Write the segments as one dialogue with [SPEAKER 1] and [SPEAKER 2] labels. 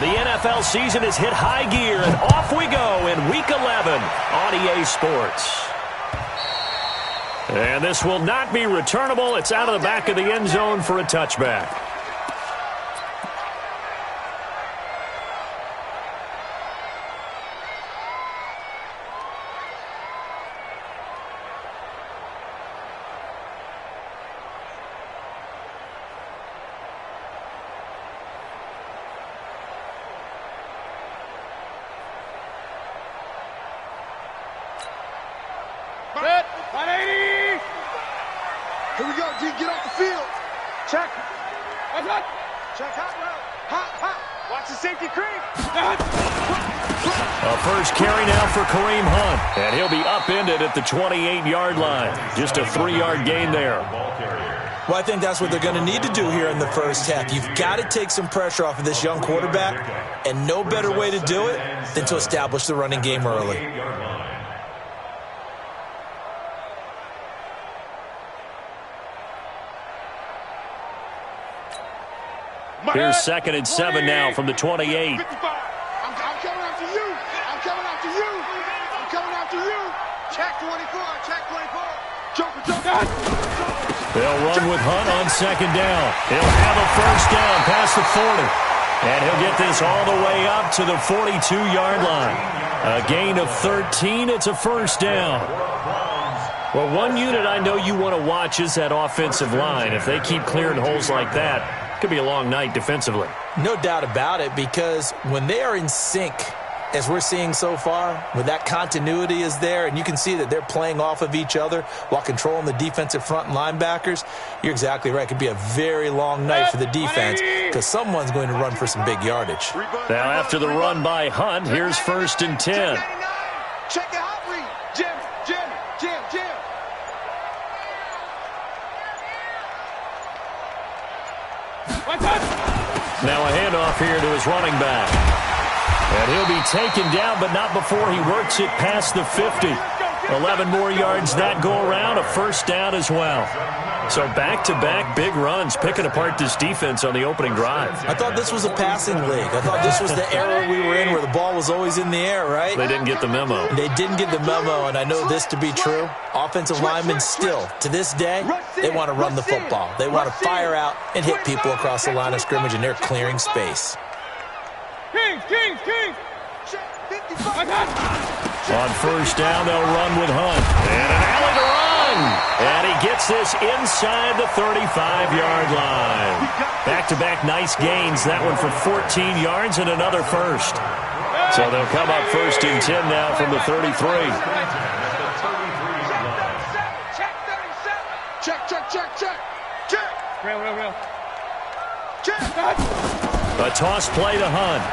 [SPEAKER 1] The NFL season has hit high gear, and off we go in Week 11 on EA Sports. And this will not be returnable. It's out of the back of the end zone for a touchback.
[SPEAKER 2] Here we go, D. Get off the field. Check. Check hot route. Hot. Watch the safety creep.
[SPEAKER 1] A first carry now for Kareem Hunt. And he'll be upended at the 28-yard line. Just a 3-yard gain there.
[SPEAKER 3] Well, I think that's what they're going to need to do here in the first half. You've got to take some pressure off of this young quarterback, and no better way to do it than to establish the running game early.
[SPEAKER 1] Here's 2nd and 7 now from the 28.
[SPEAKER 2] I'm coming after you. I'm coming after you. I'm coming after you. Check 24. Check 24. Joker.
[SPEAKER 1] They'll run with Hunt on 2nd down. He'll have a first down past the 40. And he'll get this all the way up to the 42-yard line. A gain of 13. It's a first down. Well, one unit I know you want to watch is that offensive line. If they keep clearing holes like that, could be a long night defensively.
[SPEAKER 3] No doubt about it, because when they are in sync, as we're seeing so far, when that continuity is there and you can see that they're playing off of each other while controlling the defensive front and linebackers, you're exactly right. It could be a very long night for the defense because someone's going to run for some big yardage.
[SPEAKER 1] Now after the run by Hunt, here's 1st and 10.
[SPEAKER 2] Check the hot read. Jim.
[SPEAKER 1] Now a handoff here to his running back. And he'll be taken down, but not before he works it past the 50. 11 more yards that go around, a first down as well. So back-to-back big runs, picking apart this defense on the opening drive.
[SPEAKER 3] I thought this was a passing league. I thought this was the era we were in where the ball was always in the air, right?
[SPEAKER 1] They didn't get the memo.
[SPEAKER 3] They didn't get the memo, and I know this to be true. Offensive linemen still, to this day, they want to run the football. They want to fire out and hit people across the line of scrimmage, and they're clearing space.
[SPEAKER 2] Kings.
[SPEAKER 1] On first down, they'll run with Hunt. And an alley to run. And he gets this inside the 35-yard line. Back-to-back nice gains. That one for 14 yards and another first. So they'll come up 1st and 10 now from the 33.
[SPEAKER 2] Check. Real. Check.
[SPEAKER 1] A toss play to Hunt.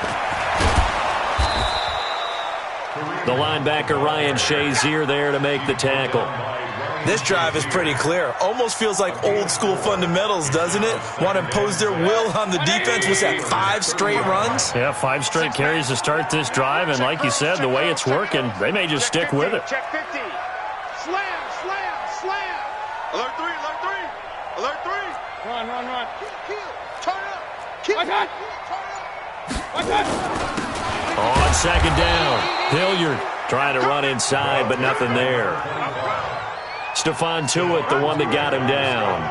[SPEAKER 1] The linebacker Ryan Shazier there to make the tackle.
[SPEAKER 3] This drive is pretty clear. Almost feels like old school fundamentals, doesn't it? Want to impose their will on the defense. Was that 5 straight runs?
[SPEAKER 1] Yeah, 5 straight carries to start this drive. And like you said, the way it's working, they may just stick with it.
[SPEAKER 2] Check 50. Slam. Alert 3. Run. Turn up.
[SPEAKER 1] On 2nd down, Hilliard trying to run inside, but nothing there. Stephon Tuitt, the one that got him down.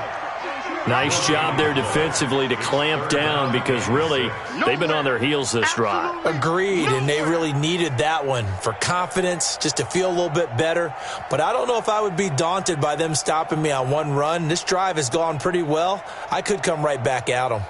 [SPEAKER 1] Nice job there defensively to clamp down because really they've been on their heels this drive.
[SPEAKER 3] Agreed, and they really needed that one for confidence, just to feel a little bit better. But I don't know if I would be daunted by them stopping me on one run. This drive has gone pretty well. I could come right back at them.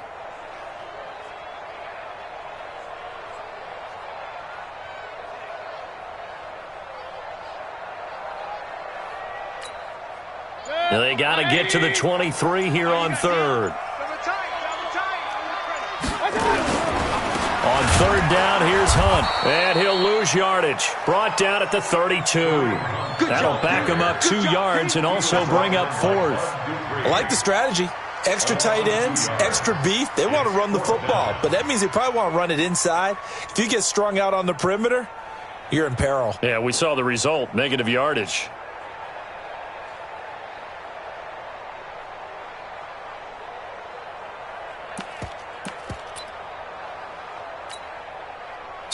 [SPEAKER 1] They got to get to the 23 here on 3rd. On 3rd down, here's Hunt. And he'll lose yardage. Brought down at the 32. That'll back him up 2 yards and also bring up 4th.
[SPEAKER 3] I like the strategy. Extra tight ends, extra beef. They want to run the football, but that means they probably want to run it inside. If you get strung out on the perimeter, you're in peril.
[SPEAKER 1] Yeah, we saw the result, negative yardage.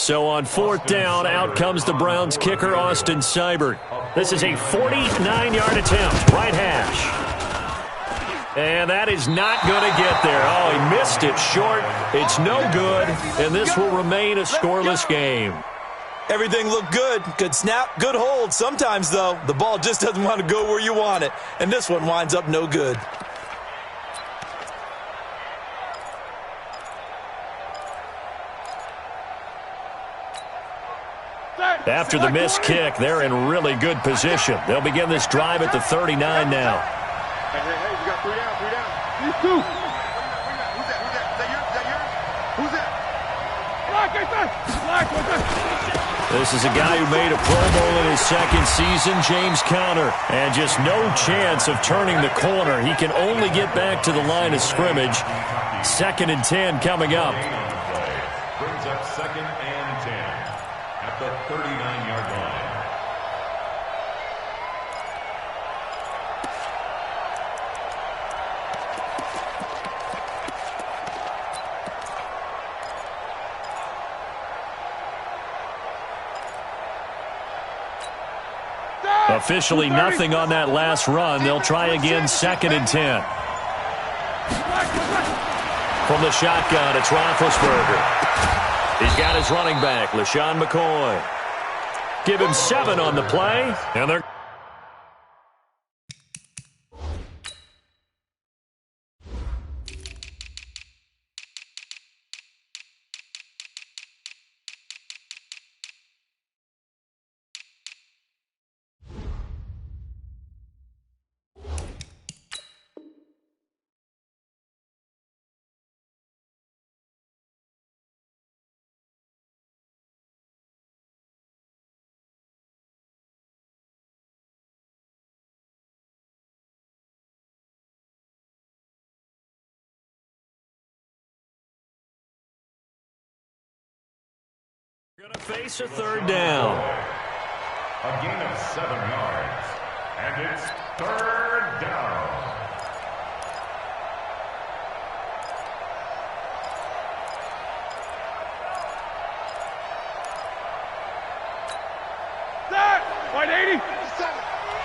[SPEAKER 1] So on 4th down, out comes the Browns kicker, Austin Seibert. This is a 49-yard attempt, right hash. And that is not going to get there. Oh, he missed it short. It's no good, and this will remain a scoreless game.
[SPEAKER 3] Everything looked good. Good snap, good hold. Sometimes, though, the ball just doesn't want to go where you want it, and this one winds up no good.
[SPEAKER 1] After the missed kick, they're in really good position. They'll begin this drive at the 39 now.
[SPEAKER 2] Hey, you got 3 down, 3 down. These 2. Who's that? Is that yours?
[SPEAKER 1] This is a guy who made a Pro Bowl in his second season, James Conner. And just no chance of turning the corner. He can only get back to the line of scrimmage. 2nd and 10 coming up.
[SPEAKER 4] Brings up 2nd and 10 at the 39-yard line.
[SPEAKER 1] Officially nothing on that last run. They'll try again, 2nd and 10. From the shotgun, it's Roethlisberger. He's got his running back, LaShawn McCoy. Give him 7 on the play, and they're... Going to face a 3rd down.
[SPEAKER 4] A gain of 7 yards. And it's 3rd down.
[SPEAKER 2] Start! 180. 57.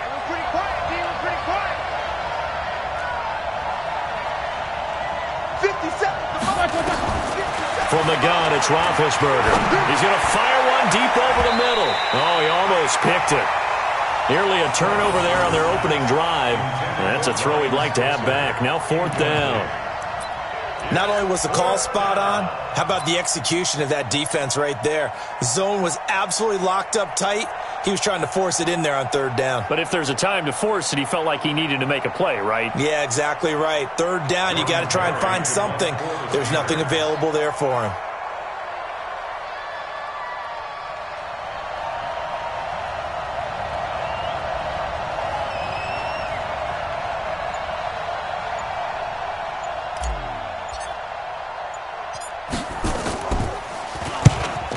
[SPEAKER 2] Everyone pretty quiet. Everyone pretty quiet. 57.
[SPEAKER 1] From the gun, it's Roethlisberger. He's going to fire one deep over the middle. Oh, he almost picked it. Nearly a turnover there on their opening drive. And that's a throw he'd like to have back. Now 4th down.
[SPEAKER 3] Not only was the call spot on, how about the execution of that defense right there? The zone was absolutely locked up tight. He was trying to force it in there on 3rd down.
[SPEAKER 1] But if there's a time to force it, he felt like he needed to make a play, right?
[SPEAKER 3] Yeah, exactly right. 3rd down, you got to try and find something. There's nothing available there for him.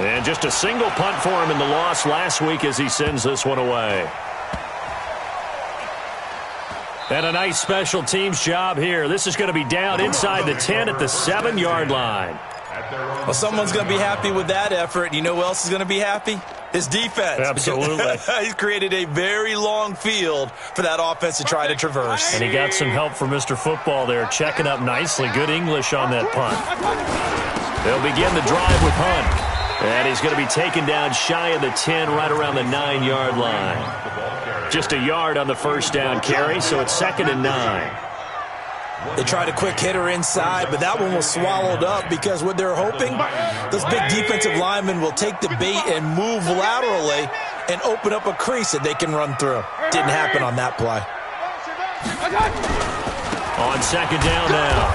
[SPEAKER 1] And just a single punt for him in the loss last week as he sends this one away. And a nice special teams job here. This is going to be down inside the 10 at the 7-yard line.
[SPEAKER 3] Well, someone's going to be happy with that effort. You know who else is going to be happy? His defense.
[SPEAKER 1] Absolutely.
[SPEAKER 3] He's created a very long field for that offense to try to traverse.
[SPEAKER 1] And he got some help from Mr. Football there, checking up nicely. Good English on that punt. They'll begin the drive with Hunt. And he's going to be taken down shy of the 10, right around the 9-yard line. Just a yard on the 1st down carry, so it's 2nd and 9.
[SPEAKER 3] They tried a quick hitter inside, but that one was swallowed up because what they're hoping, those big defensive linemen will take the bait and move laterally and open up a crease that they can run through. Didn't happen on that play.
[SPEAKER 1] On 2nd down now,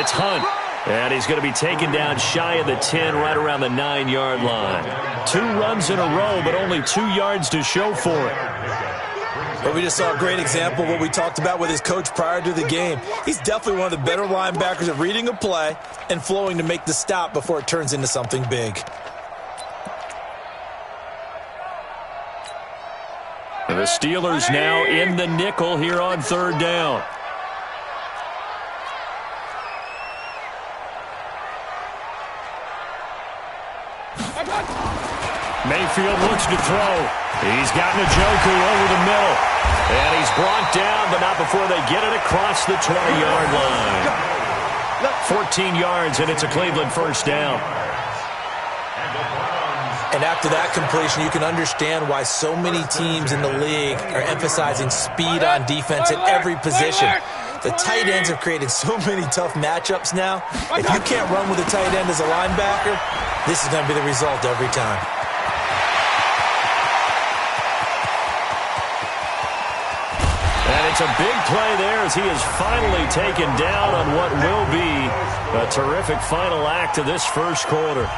[SPEAKER 1] it's Hunt. And he's going to be taken down shy of the 10, right around the 9-yard line. 2 runs in a row, but only 2 yards to show for it.
[SPEAKER 3] But we just saw a great example of what we talked about with his coach prior to the game. He's definitely one of the better linebackers at reading a play and flowing to make the stop before it turns into something big.
[SPEAKER 1] And the Steelers now in the nickel here on 3rd down. Mayfield looks to throw. He's got Njoku over the middle. And he's brought down, but not before they get it across the 20-yard line. 14 yards, and it's a Cleveland first down.
[SPEAKER 3] And after that completion, you can understand why so many teams in the league are emphasizing speed on defense at every position. The tight ends have created so many tough matchups now. If you can't run with a tight end as a linebacker, this is going to be the result every time.
[SPEAKER 1] And it's a big play there as he is finally taken down on what will be a terrific final act of this first quarter.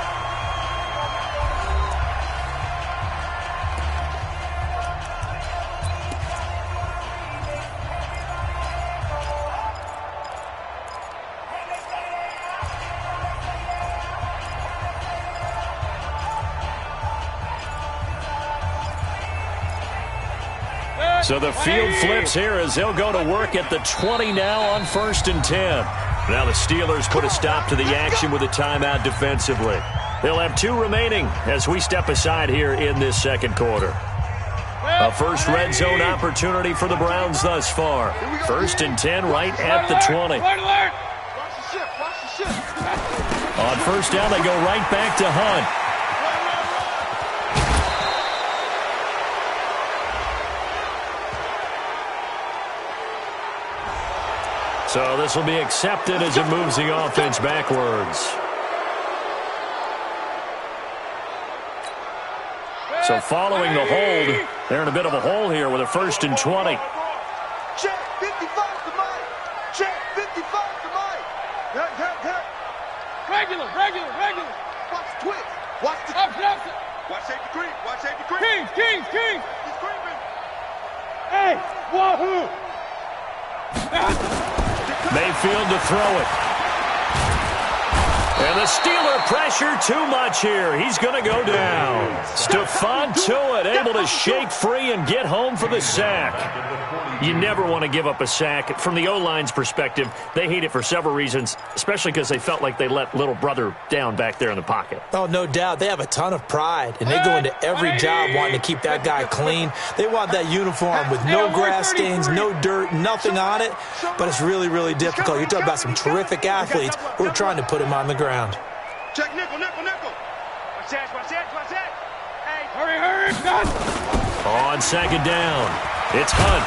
[SPEAKER 1] So the field flips here as they'll go to work at the 20 now on 1st and 10. Now the Steelers put a stop to the action with a timeout defensively. They'll have 2 remaining as we step aside here in this second quarter. A first red zone opportunity for the Browns thus far. 1st and 10 right at the 20. On first down, they go right back to Hunt. So this will be accepted as it moves the offense backwards. So following the hold, they're in a bit of a hole here with a 1st and 20.
[SPEAKER 2] Check 55 to Mike. Check 55 to Mike. Regular. Watch the twist. Watch the Watch safety creep. Watch safety creep. Kings. He's creeping. Hey, wahoo.
[SPEAKER 1] Mayfield to throw it. And the Steeler pressure too much here. He's going to go down. Stephon Tuitt able to shake free and get home for the sack. You never want to give up a sack. From the O-line's perspective, they hate it for several reasons, especially because they felt like they let little brother down back there in the pocket.
[SPEAKER 3] Oh, no doubt. They have a ton of pride, and they go into every job wanting to keep that guy clean. They want that uniform with no grass stains, no dirt, nothing on it, but it's really, really difficult. You're talking about some terrific athletes who are trying to put him on the ground.
[SPEAKER 2] Check nickel. Watch that. Hey, hurry.
[SPEAKER 1] On second down, it's Hunt.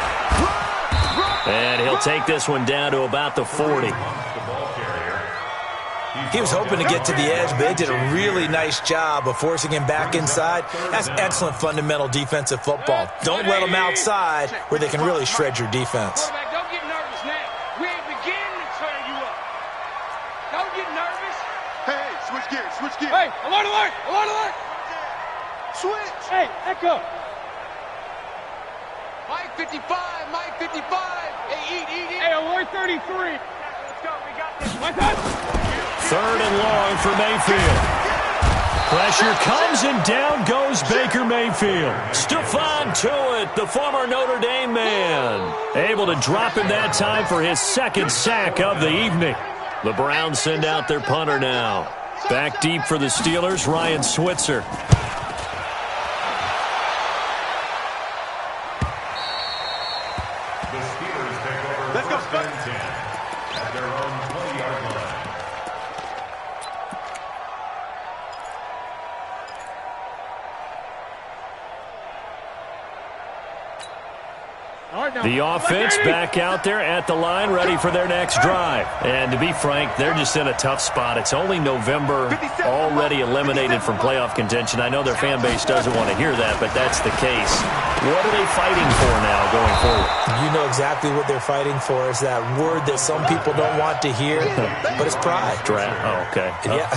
[SPEAKER 1] And he'll take this one down to about the 40.
[SPEAKER 3] He was hoping to get to the edge, but they did a really nice job of forcing him back inside. That's excellent fundamental defensive football. Don't let them outside where they can really shred your defense.
[SPEAKER 2] Don't get nervous now. We ain't beginning to turn you up. Don't get nervous. Hey, switch gears. Hey, alert. Switch. Hey, echo. Mike 55. Hey, eat. Hey, alert 33. Let's go. We got this. What's up?
[SPEAKER 1] 3rd and long for Mayfield. Pressure comes and down goes Baker Mayfield. Stephon Tuitt, the former Notre Dame man, able to drop him that time for his 2nd sack of the evening. The Browns send out their punter now. Back deep for the Steelers, Ryan Switzer.
[SPEAKER 2] Let's go.
[SPEAKER 4] At their own 20-yard line.
[SPEAKER 1] The offense back out there at the line, ready for their next drive. And to be frank, they're just in a tough spot. It's only November, already eliminated from playoff contention. I know their fan base doesn't want to hear that, but that's the case. What are they fighting for now going forward?
[SPEAKER 3] You know exactly what they're fighting for. Is that word that some people don't want to hear, but it's pride.
[SPEAKER 1] Draft. Oh, okay.
[SPEAKER 3] Yeah.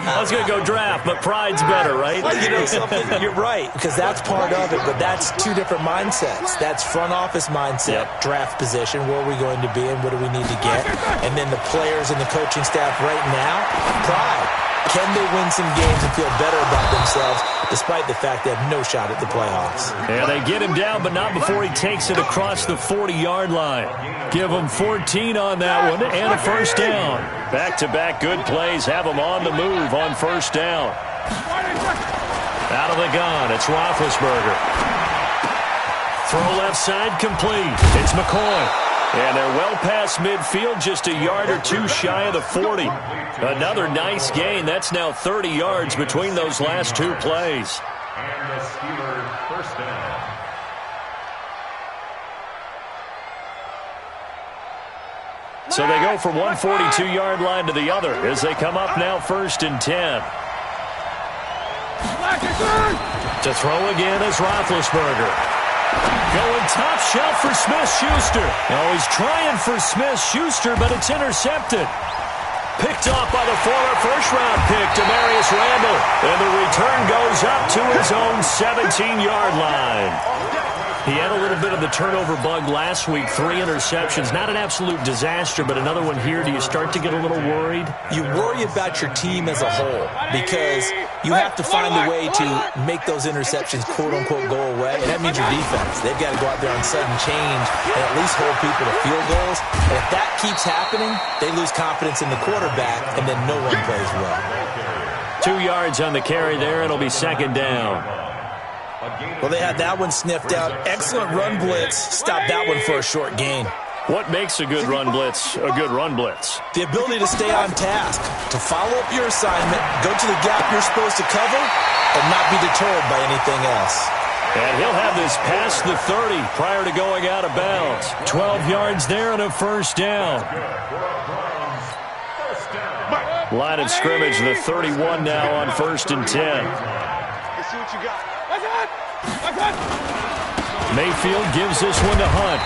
[SPEAKER 1] I was going to go draft, but pride's better, right?
[SPEAKER 3] Well, you know something? You're right, because that's part of it, but that's 2 different mindsets. That's front office mindset, draft position, where are we going to be and what do we need to get? And then the players and the coaching staff right now, pride. Can they win some games and feel better about themselves despite the fact they have no shot at the playoffs?
[SPEAKER 1] Yeah, they get him down, but not before he takes it across the 40-yard line. Give him 14 on that one and a first down. Back-to-back good plays have him on the move on first down. Out of the gun, it's Roethlisberger. Throw left side complete. It's McCoy. And they're well past midfield, just a yard or two shy of the 40. Another nice gain. That's now 30 yards between those last two plays.
[SPEAKER 4] And the Steelers first down.
[SPEAKER 1] So they go from one 42-yard line to the other as they come up now 1st and 10. To throw again is Roethlisberger. Going top shelf for Smith-Schuster. Oh, he's trying for Smith-Schuster, but it's intercepted. Picked off by the former first-round pick, Damarious Randall. And the return goes up to his own 17-yard line. He had a little bit of the turnover bug last week, 3 interceptions. Not an absolute disaster, but another one here. Do you start to get a little worried?
[SPEAKER 3] You worry about your team as a whole because you have to find a way to make those interceptions, quote-unquote, go away, and that means your defense. They've got to go out there on sudden change and at least hold people to field goals. And if that keeps happening, they lose confidence in the quarterback, and then no one plays well.
[SPEAKER 1] 2 yards on the carry there. It'll be 2nd down.
[SPEAKER 3] Well, they had that one sniffed out. Excellent run blitz. Stop that one for a short gain.
[SPEAKER 1] What makes a good run blitz a good run blitz?
[SPEAKER 3] The ability to stay on task, to follow up your assignment, go to the gap you're supposed to cover, and not be deterred by anything else.
[SPEAKER 1] And he'll have this past the 30 prior to going out of bounds. 12 yards there and a 1st down. Line of scrimmage, the 31 now on 1st and 10.
[SPEAKER 2] Let's see what you got.
[SPEAKER 1] Mayfield gives this one to Hunt.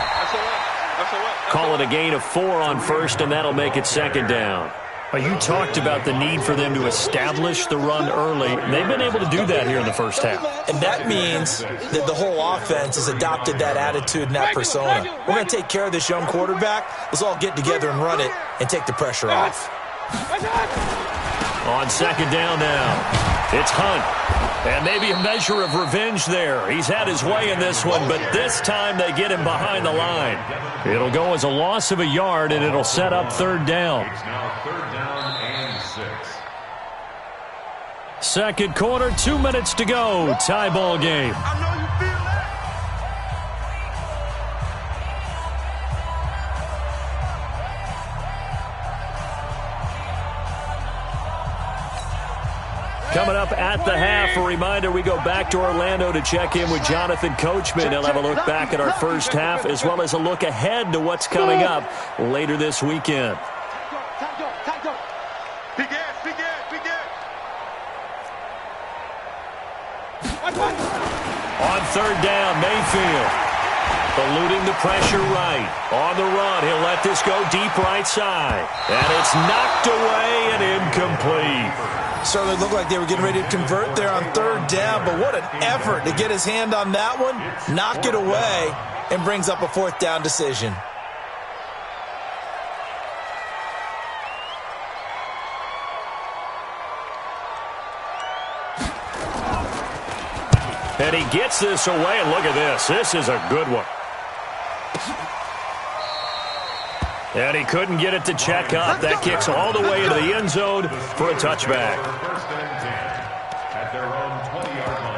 [SPEAKER 1] Call it a gain of 4 on 1st, and that'll make it 2nd down. You talked about the need for them to establish the run early. They've been able to do that here in the first half.
[SPEAKER 3] And that means that the whole offense has adopted that attitude and that persona. We're going to take care of this young quarterback. Let's all get together and run it and take the pressure off.
[SPEAKER 1] On 2nd down now, it's Hunt. And maybe a measure of revenge there. He's had his way in this one, but this time they get him behind the line. It'll go as a loss of a yard, and it'll set up 3rd down.
[SPEAKER 4] It's now 3rd down and 6.
[SPEAKER 1] 2nd quarter, 2 minutes to go. Tie ball game.
[SPEAKER 2] I know you feel that.
[SPEAKER 1] Coming up at the half, a reminder, we go back to Orlando to check in with Jonathan Coachman. He'll have a look back at our first half as well as a look ahead to what's coming up later this weekend. On 3rd down, Mayfield. Eluding the pressure right. On the run, he'll let this go deep right side. And it's knocked away and incomplete.
[SPEAKER 3] Certainly looked like they were getting ready to convert there on 3rd down, but what an effort to get his hand on that one, knock it away, and brings up a 4th down decision.
[SPEAKER 1] And he gets this away, and look at this. This is a good one. And he couldn't get it to check up. That kicks all the way into the end zone for a touchback.
[SPEAKER 4] 1st and 10 at their own 20-yard line.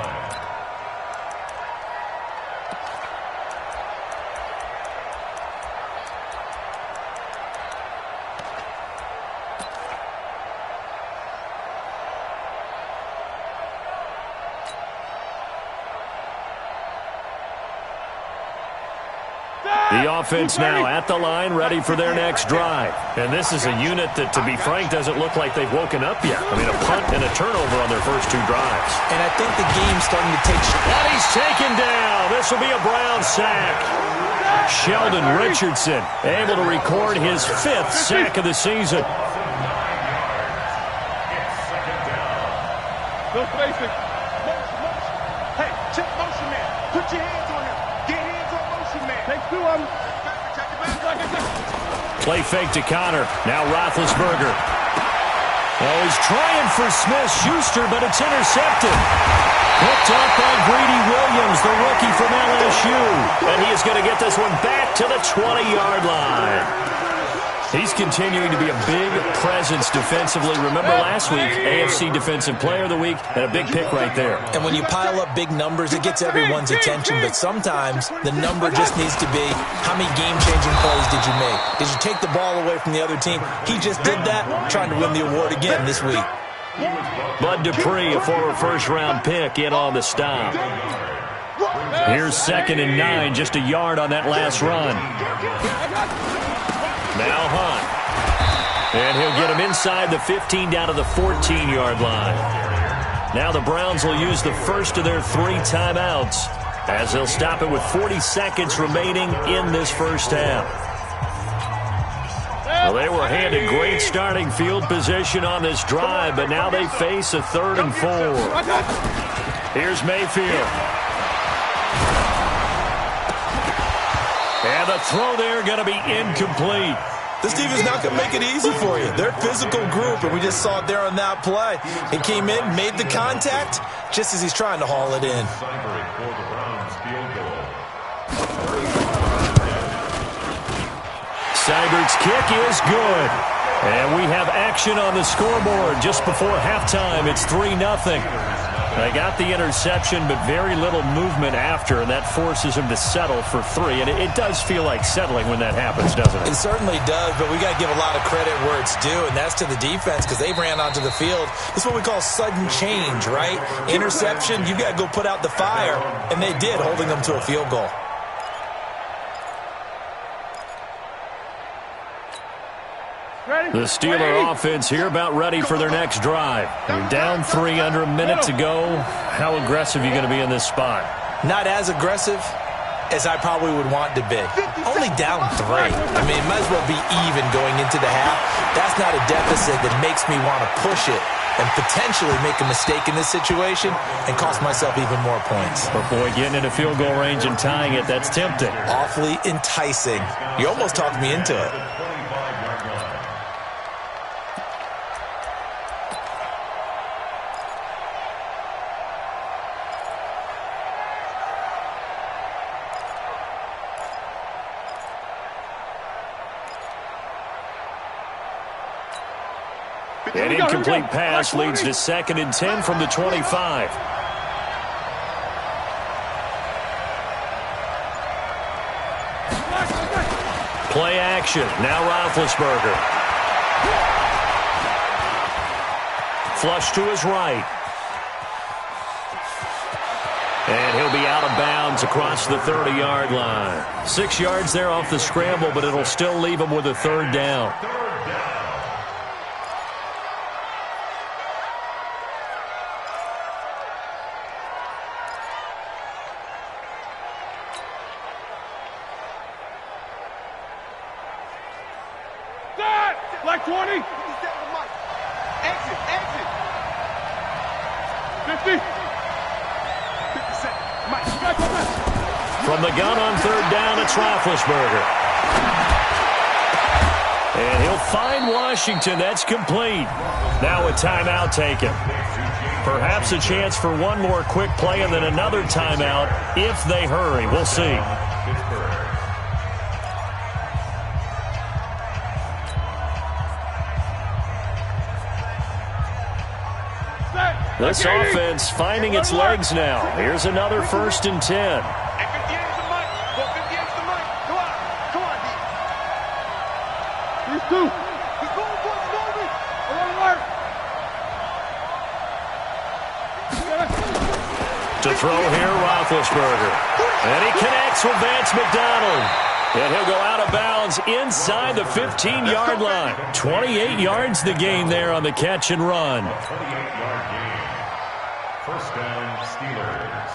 [SPEAKER 1] The offense now at the line, ready for their next drive. And this is a unit that, to be frank, doesn't look like they've woken up yet. I mean, a punt and a turnover on their first 2 drives.
[SPEAKER 3] And I think the game's starting to take...
[SPEAKER 1] And he's taken down. This will be a Brown sack. Sheldon Richardson able to record his 5th sack of the season.
[SPEAKER 2] Hey, check motion man. Put your hands on him. Get hands on motion man. Take 2 of them.
[SPEAKER 1] Play fake to Connor. Now Roethlisberger. Oh, he's trying for Smith-Schuster, but it's intercepted. Picked up by Greedy Williams, the rookie from LSU. And he is going to get this one back to the 20-yard line. He's continuing to be a big presence defensively. Remember last week, AFC Defensive Player of the Week, and a big pick right there.
[SPEAKER 3] And when you pile up big numbers, it gets everyone's attention. But sometimes the number just needs to be, how many game-changing plays did you make? Did you take the ball away from the other team? He just did that, trying to win the award again this week.
[SPEAKER 1] Bud Dupree, a former first-round pick, in on the stop. Here's 2nd and 9, just a yard on that last run. Now Hunt. And he'll get him inside the 15 down to the 14-yard line. Now the Browns will use the first of their 3 timeouts as they'll stop it with 40 seconds remaining in this first half. Well, they were handed great starting field position on this drive, but now they face a 3rd and 4. Here's Mayfield. And the throw there going to be incomplete.
[SPEAKER 3] This team is not going to make it easy for you. They're a physical group, and we just saw it there on that play. He came in, made the contact, just as he's trying to haul it in.
[SPEAKER 1] Seibert's kick is good. And we have action on the scoreboard just before halftime. It's 3-0. They got the interception, but very little movement after, and that forces him to settle for 3. And it does feel like settling when that happens, doesn't it?
[SPEAKER 3] It certainly does, but we got to give a lot of credit where it's due, and that's to the defense because they ran onto the field. This is what we call sudden change, right? Interception, you got to go put out the fire, and they did, holding them to a field goal.
[SPEAKER 1] The Steeler offense here about ready for their next drive. You're down 3 under a minute to go. How aggressive are you going to be in this spot?
[SPEAKER 3] Not as aggressive as I probably would want to be. Only down 3. I mean, it might as well be even going into the half. That's not a deficit that makes me want to push it and potentially make a mistake in this situation and cost myself even more points.
[SPEAKER 1] But boy, getting into field goal range and tying it, that's tempting.
[SPEAKER 3] Awfully enticing. You almost talked me into it.
[SPEAKER 1] An incomplete pass leads to 2nd and 10 from the 25. Play action. Now Roethlisberger. Flush to his right. And he'll be out of bounds across the 30-yard line. 6 yards there off the scramble, but it'll still leave him with a 3rd down.
[SPEAKER 2] Like 20. Exit. 50. 50 seconds.
[SPEAKER 1] From the gun on 3rd down, it's Roethlisberger. And he'll find Washington. That's complete. Now a timeout taken. Perhaps a chance for one more quick play and then another timeout if they hurry. We'll see. This offense finding its legs now. Here's another 1st and 10.
[SPEAKER 2] Hey, 58's the mic. 58's the mic. Come on. Come on, D. He's 2. He's going for it, moving. Alert.
[SPEAKER 1] To throw here, Roethlisberger. And he connects with Vance McDonald. And he'll go out of bounds inside the 15-yard line. 28 yards the gain there on the catch and run.
[SPEAKER 4] 28-yard gain. First down, Steelers.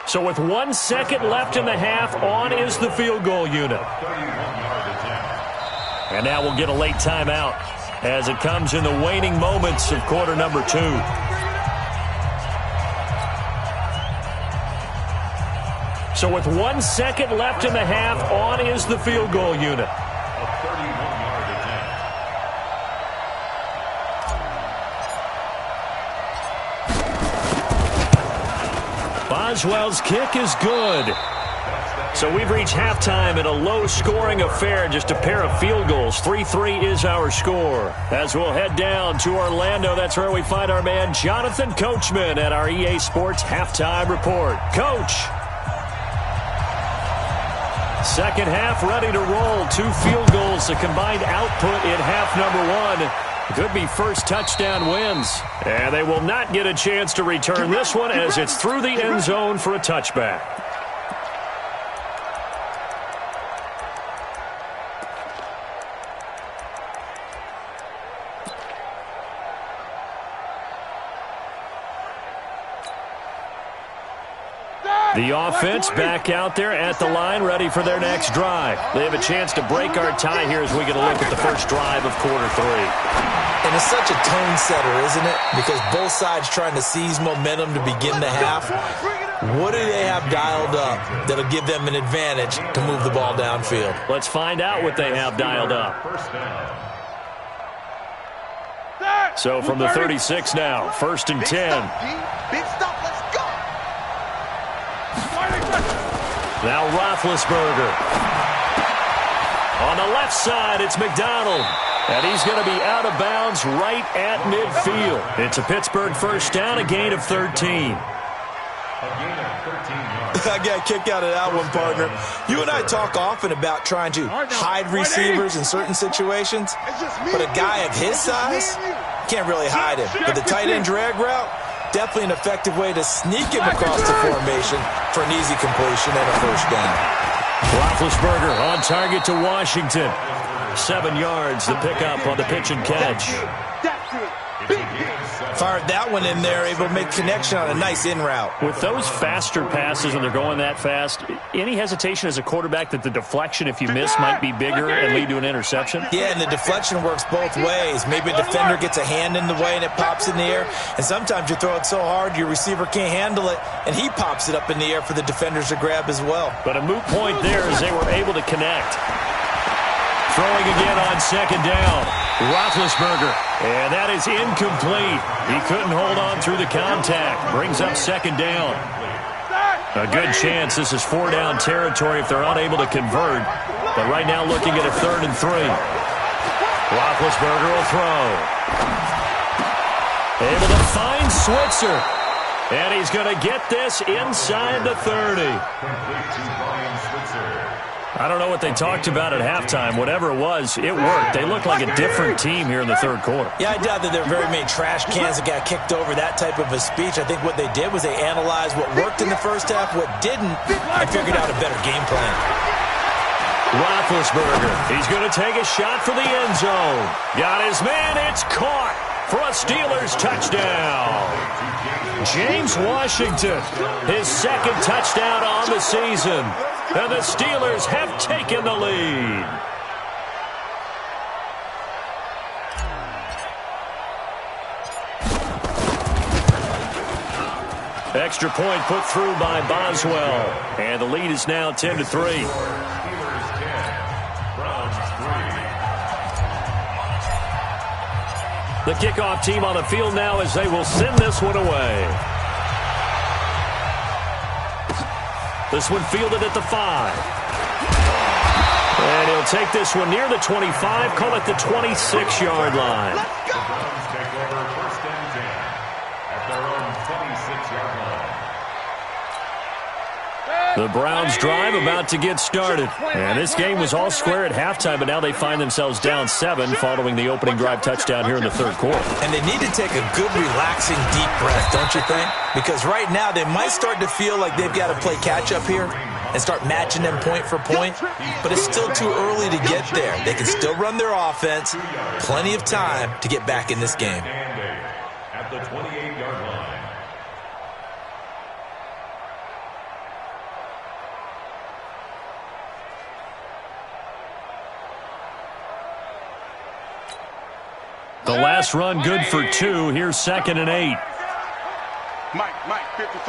[SPEAKER 1] So with 1 second left in the half, on is the field goal unit.
[SPEAKER 4] 31-yard attempt.
[SPEAKER 1] And now we'll get a late timeout as it comes in the waning moments of quarter number 2. So with 1 second left in the half, on is the field goal unit.
[SPEAKER 4] A 31-yard attempt.
[SPEAKER 1] Boswell's kick is good. So we've reached halftime in a low-scoring affair, just a pair of field goals. 3-3 is our score. As we'll head down to Orlando, that's where we find our man Jonathan Coachman at our EA Sports Halftime Report. Coach. Second half ready to roll. 2 field goals, the combined output in half number 1. Could be first touchdown wins. And they will not get a chance to return this one as it's through the end zone for a touchback. The offense back out there at the line, ready for their next drive. They have a chance to break our tie here as we get a look at the first drive of quarter 3.
[SPEAKER 3] And it's such a tone setter, isn't it? Because both sides trying to seize momentum to begin the half. What do they have dialed up that'll give them an advantage to move the ball downfield?
[SPEAKER 1] Let's find out what they have dialed up. So from the 36 now, 1st and 10.
[SPEAKER 2] Big stop, let's go.
[SPEAKER 1] Now Roethlisberger. On the left side, it's McDonald. And he's going to be out of bounds right at midfield. It's a Pittsburgh first down, a gain of 13.
[SPEAKER 3] I got a kick out of that one, partner. You and I talk often about trying to hide receivers in certain situations, but a guy of his size can't really hide him. But the tight end drag route, definitely an effective way to sneak him across the formation for an easy completion and a first down.
[SPEAKER 1] Roethlisberger on target to Washington. 7 yards, the pickup on the pitch and catch.
[SPEAKER 3] Fired that one in there, able to make connection on a nice in route.
[SPEAKER 1] With those faster passes when they're going that fast, any hesitation as a quarterback that the deflection, if you miss, might be bigger and lead to an interception?
[SPEAKER 3] Yeah, and the deflection works both ways. Maybe a defender gets a hand in the way and it pops in the air, and sometimes you throw it so hard your receiver can't handle it, and he pops it up in the air for the defenders to grab as well.
[SPEAKER 1] But a moot point there as they were able to connect. Throwing again on second down. Roethlisberger. And that is incomplete. He couldn't hold on through the contact. Brings up second down. A good chance this is 4-down territory if they're unable to convert. But right now looking at a 3rd and 3. Roethlisberger will throw. Able to find Switzer. And he's going to get this inside the 30. I don't know what they talked about at halftime. Whatever it was, it worked. They looked like a different team here in the 3rd quarter.
[SPEAKER 3] Yeah, I doubt that there were very many trash cans that got kicked over, that type of a speech. I think what they did was they analyzed what worked in the first half, what didn't, and figured out a better game plan.
[SPEAKER 1] Roethlisberger, he's going to take a shot for the end zone. Got his man, it's caught for a Steelers touchdown. James Washington, his 2nd touchdown on the season. And the Steelers have taken the lead. Extra point put through by Boswell. And the lead is now 10-3. The kickoff team on the field now as they will send this one away. This one fielded at the 5. And he'll take this one near the 25, call it the 26-yard line.
[SPEAKER 4] Take over 1st and 10 at their own 26-yard line.
[SPEAKER 1] The Browns drive about to get started. And this game was all square at halftime, but now they find themselves down 7 following the opening drive touchdown here in the 3rd quarter.
[SPEAKER 3] And they need to take a good, relaxing, deep breath, don't you think? Because right now they might start to feel like they've got to play catch-up here and start matching them point for point, but it's still too early to get there. They can still run their offense. Plenty of time to get back in this game.
[SPEAKER 4] At the 28-yard line.
[SPEAKER 1] The last run good for 2. Here's 2nd and 8.
[SPEAKER 2] Mike, 55.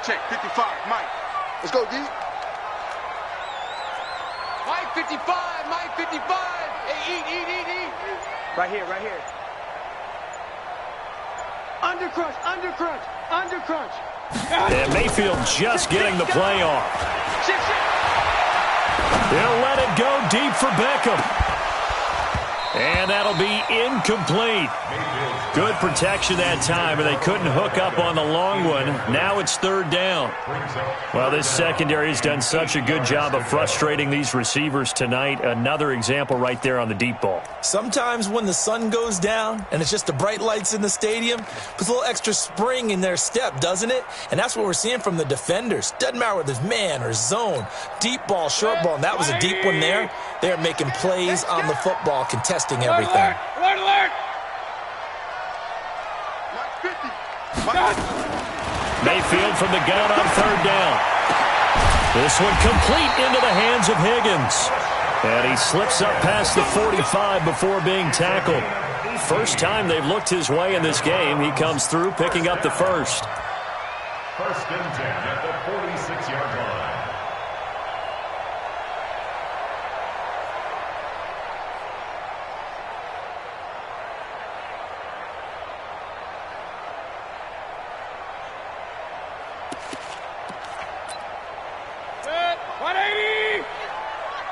[SPEAKER 2] Check, 55, Mike. Let's go, D. Mike, 55, Mike, 55. Hey, eat. Right here. Under crunch.
[SPEAKER 1] And Mayfield just getting the play off.
[SPEAKER 2] Shit.
[SPEAKER 1] He'll let it go deep for Beckham. And that'll be incomplete. Good protection that time, and they couldn't hook up on the long one. Now it's third down. Well, this secondary has done such a good job of frustrating these receivers tonight. Another example right there on the deep ball.
[SPEAKER 3] Sometimes when the sun goes down and it's just the bright lights in the stadium, puts a little extra spring in their step, doesn't it? And that's what we're seeing from the defenders. Doesn't matter whether it's man or zone, deep ball, short ball, and that was a deep one there. They're making plays on the football, contesting everything.
[SPEAKER 2] Alert, alert!
[SPEAKER 1] Mayfield from the gun on third down. This one complete into the hands of Higgins. And he slips up past the 45 before being tackled. First time they've looked his way in this game. He comes through picking up the first.
[SPEAKER 4] First and 10 at the 46-yard line.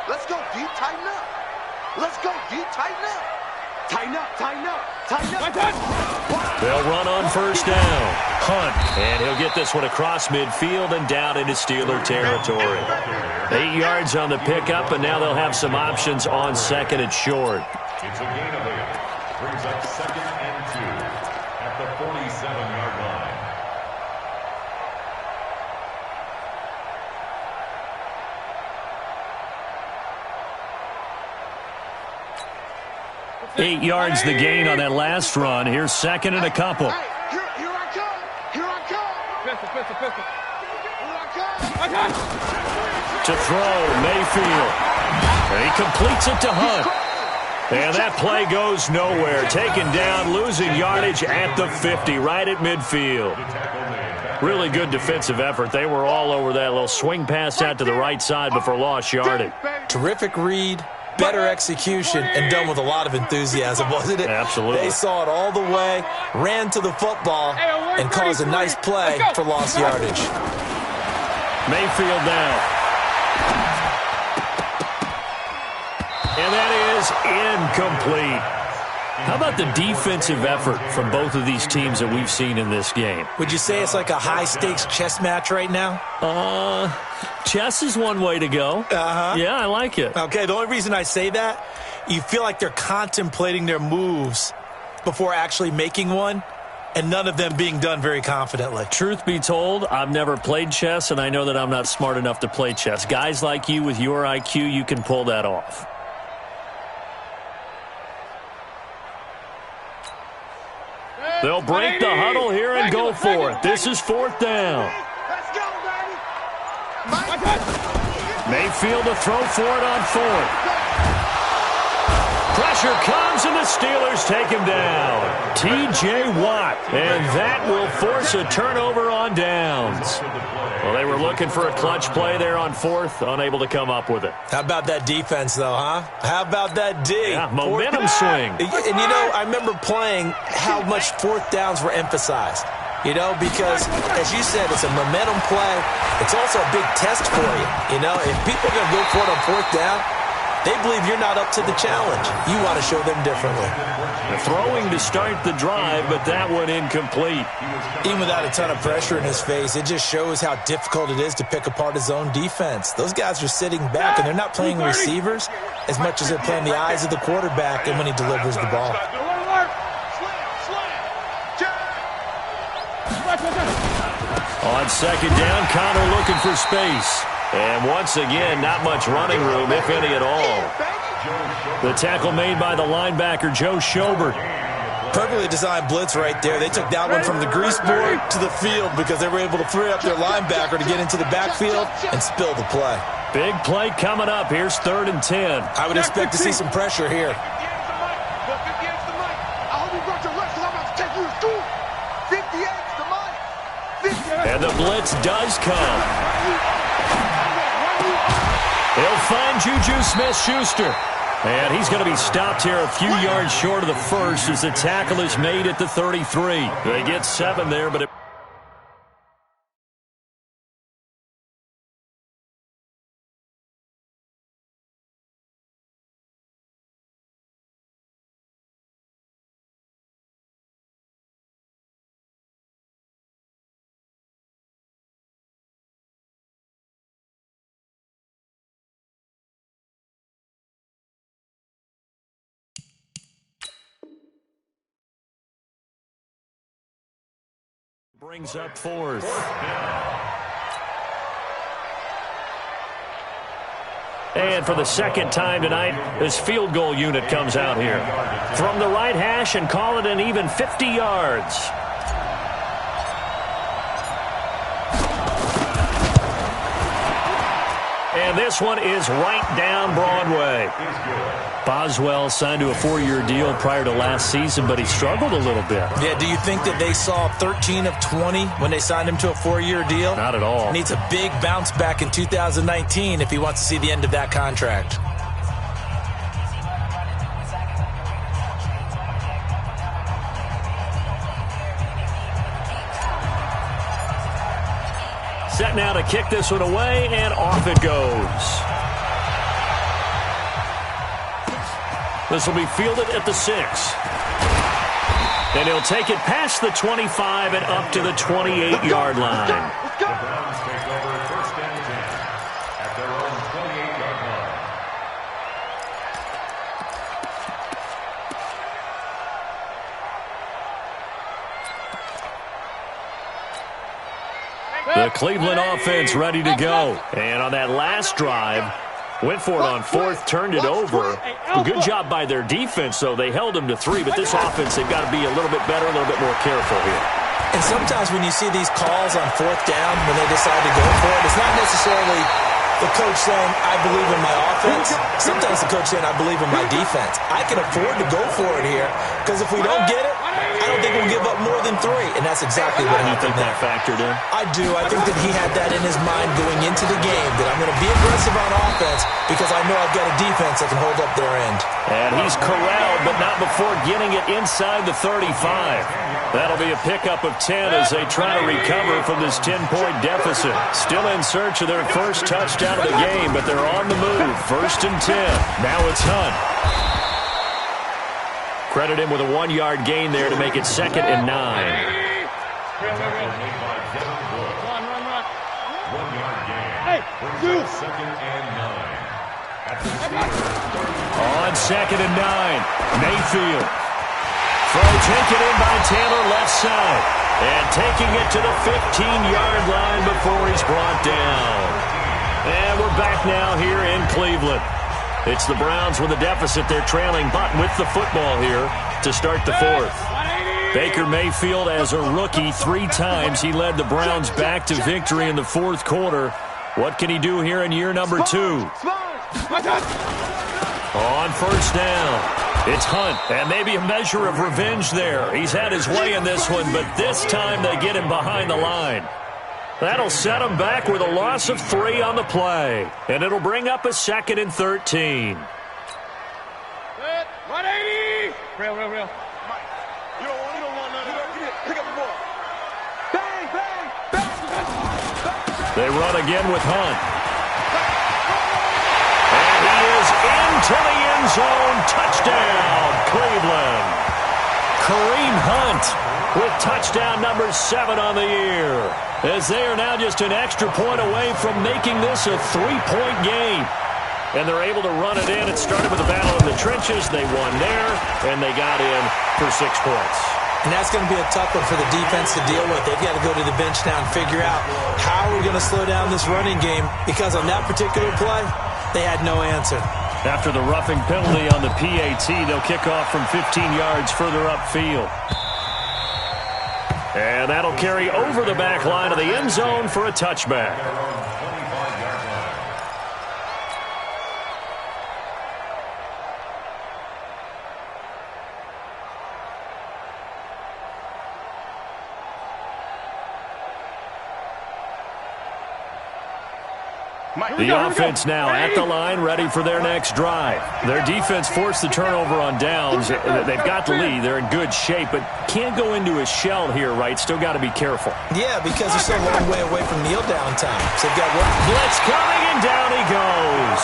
[SPEAKER 2] Let's go deep, tighten up. Let's go deep, tighten up. Tighten up, tighten up, tighten up.
[SPEAKER 1] They'll run on first down. Hunt, and he'll get this one across midfield and down into Steeler territory. 8 yards on the pickup, and now they'll have some options on second and short.
[SPEAKER 4] It's a gain of 8. Brings up second and 2 at the 47-yard line.
[SPEAKER 1] Eight yards the gain on that last run. Here's second and a couple.
[SPEAKER 2] Here I come. Here I come. Pistol. Here I come.
[SPEAKER 1] To throw, Mayfield. And he completes it to Hunt. And that play goes nowhere. Taken down, losing yardage at the 50, right at midfield. Really good defensive effort. They were all over that little swing pass out to the right side before lost yardage.
[SPEAKER 3] Terrific read. Better execution, and done with a lot of enthusiasm, wasn't it?
[SPEAKER 1] Absolutely.
[SPEAKER 3] They saw it all the way, ran to the football, and caused a nice play for lost yardage.
[SPEAKER 1] Mayfield down. And that is incomplete. How about the defensive effort from both of these teams that we've seen in this game?
[SPEAKER 3] Would you say it's like a high-stakes chess match right now?
[SPEAKER 1] Chess is one way to go.
[SPEAKER 3] Uh-huh.
[SPEAKER 1] Yeah, I like it.
[SPEAKER 3] Okay, the only reason I say that, you feel like they're contemplating their moves before actually making one, and none of them being done very confidently.
[SPEAKER 1] Truth be told, I've never played chess, and I know that I'm not smart enough to play chess. Guys like you with your IQ, you can pull that off. They'll break the huddle here and go for it. This is fourth down.
[SPEAKER 2] Let's go, baby.
[SPEAKER 1] Mayfield to throw for it on fourth. Pressure comes, and the Steelers take him down. T.J. Watt, and that will force a turnover on downs. Well, they were looking for a clutch play there on fourth, unable to come up with it.
[SPEAKER 3] How about that defense, though, huh? How about that D?
[SPEAKER 1] Yeah, momentum swing.
[SPEAKER 3] And, you know, I remember playing how much fourth downs were emphasized. You know, because, as you said, it's a momentum play. It's also a big test for you. You know, if people are going to go for it on fourth down, they believe you're not up to the challenge. You want to show them differently.
[SPEAKER 1] The throwing to start the drive, but that one incomplete.
[SPEAKER 3] Even without a ton of pressure in his face, it just shows how difficult it is to pick apart his own defense. Those guys are sitting back, and they're not playing receivers as much as they're playing the eyes of the quarterback and when he delivers the ball.
[SPEAKER 1] On second down, Connor looking for space. And once again, not much running room, if any at all. The tackle made by the linebacker, Joe Schobert.
[SPEAKER 3] Perfectly designed blitz right there. They took that one from the grease board to the field because they were able to free up their linebacker to get into the backfield and spill the play.
[SPEAKER 1] Big play coming up. Here's 3rd and 10.
[SPEAKER 3] I would expect to see some pressure here.
[SPEAKER 1] And the blitz does come. He'll find Juju Smith-Schuster. And he's going to be stopped here a few yards short of the first as the tackle is made at the 33. They get 7 there, but it Brings up fourth. And for the second time tonight, this field goal unit comes out here from the right hash and call it an even 50 yards. And this one is right down Broadway. Boswell signed to a 4-year deal prior to last season, but he struggled a little bit.
[SPEAKER 3] Yeah, do you think that they saw 13 of 20 when they signed him to a 4-year deal?
[SPEAKER 1] Not at all.
[SPEAKER 3] Needs a big bounce back in 2019 if he wants to see the end of that contract.
[SPEAKER 1] Set now to kick this one away, and off it goes. This will be fielded at the 6. And he'll take it past the 25 and up to the 28-yard line.
[SPEAKER 4] The Browns take over first and 10 at their own 28-yard
[SPEAKER 1] line. The Cleveland offense ready to go. And on that last drive, went for it on fourth, turned it over. Good job by their defense, though. They held them to 3, but this offense, they've got to be a little bit better, a little bit more careful here.
[SPEAKER 3] And sometimes when you see these calls on fourth down, when they decide to go for it, it's not necessarily the coach saying, I believe in my offense. Sometimes the coach saying, I believe in my defense. I can afford to go for it here, because if we don't get it, I don't think we'll give up more than 3, and that's exactly what happened.
[SPEAKER 1] You think that factored in?
[SPEAKER 3] I do. I think that he had that in his mind going into the game, that I'm going to be aggressive on offense because I know I've got a defense that can hold up their end.
[SPEAKER 1] And he's corralled, but not before getting it inside the 35. That'll be a pickup of 10 as they try to recover from this 10-point deficit. Still in search of their first touchdown of the game, but they're on the move. First and 10. Now it's Hunt. Credit him with a 1-yard gain there to make it 2nd and 9.
[SPEAKER 4] Run. 1-yard gain. Brings up 2nd and 9.
[SPEAKER 1] On 2nd and 9, Mayfield. Throw taken in by Taylor left side. And taking it to the 15-yard line before he's brought down. And we're back now here in Cleveland. It's the Browns with a deficit. They're trailing, but with the football here to start the 4th. Baker Mayfield, as a rookie, 3 times he led the Browns back to victory in the 4th quarter. What can he do here in year number 2? On first down, it's Hunt, and maybe a measure of revenge there. He's had his way in this one, but this time they get him behind the line. That'll set him back with a loss of 3 on the play, and it'll bring up a 2nd and 13.
[SPEAKER 2] 180! Real. You don't want nothing. Pick up the ball. Bang, bang, bang.
[SPEAKER 1] They run again with Hunt. And he is into the end zone. Touchdown, Cleveland. Kareem Hunt with touchdown number 7 on the year, as they are now just an extra point away from making this a 3-point game. And they're able to run it in. It started with a battle in the trenches. They won there, and they got in for 6 points.
[SPEAKER 3] And that's going to be a tough one for the defense to deal with. They've got to go to the bench now and figure out how are we going to slow down this running game, because on that particular play, they had no answer.
[SPEAKER 1] After the roughing penalty on the PAT, they'll kick off from 15 yards further upfield. And that'll carry over the back line of the end zone for a touchback. The offense now at the line, ready for their next drive. Their defense forced the turnover on downs. They've got the lead. They're in good shape, but can't go into a shell here, right? Still got to be careful.
[SPEAKER 3] Yeah, because they're still a long way away from kneel down time. So they've got one.
[SPEAKER 1] Blitz coming, and down he goes.